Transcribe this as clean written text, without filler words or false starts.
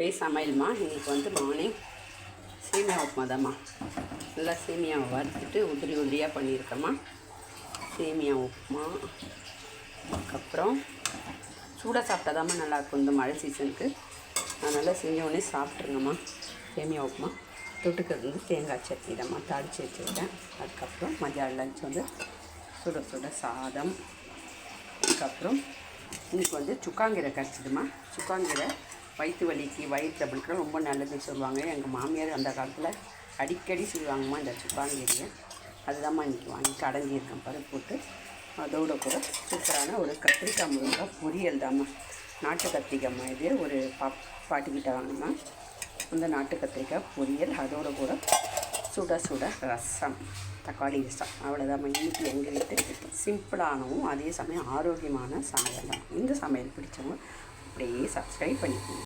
Today சமையல்மா. இன்றைக்கி வந்து morning சேமியா உப்புமா தான்மா. நல்லா சேமியாவை வறுத்துட்டு உதிரி உதிரியாக பண்ணியிருக்கேம்மா. சேமியா உப்புமா. அதுக்கப்புறம் சூடாக சாப்பிட்டாதாம்மா நல்லாயிருக்கும் இந்த மழை சீசனுக்கு. அதனால் செஞ்சோடனே சாப்பிட்ருங்கம்மா. சேமியா உப்புமா தொட்டுக்கிறது வந்து தேங்காய் சட்னி தான்மா தாளித்து வச்சுருக்கேன். அதுக்கப்புறம் மதியம் லஞ்ச் வந்து சுட சுட சாதம். அதுக்கப்புறம் இன்றைக்கி வந்து சுக்காங்கீரை கிடச்சிதுமா. சுக்காங்கீரை வயிற்று வலிக்கு வயிறு ட்ரபிளுக்குலாம் ரொம்ப நல்லதுன்னு சொல்லுவாங்க. எங்கள் மாமியார் அந்த காலத்தில் அடிக்கடி செய்வாங்கம்மா இந்த சுக்காங்கீரையை. அதுதான்மா இன்றைக்கி வாங்கி கடைஞ்சிருக்கேன் பருப்பு போட்டு. அதோடு கூட சூப்பரான ஒரு கத்திரிக்காய் முருங்கைக்காய் பொரியல் தாம்மா. நாட்டு கத்திரிக்காய்மா இது ஒரு பாட்டிக்கிட்ட வாங்கினோம்மா. அந்த நாட்டு கத்திரிக்காய் பொரியல், அதோடு கூட சுட சுட ரசம், தக்காளி ரசம். அவ்வளோதாம்மா இன்றைக்கி எங்கள் வீட்டு சிம்பிளானவும் அதே சமயம் ஆரோக்கியமான சமையல் தான். இந்த சமையல் பிடிச்சவங்க அப்படியே சப்ஸ்கிரைப் பண்ணிக்கோங்க.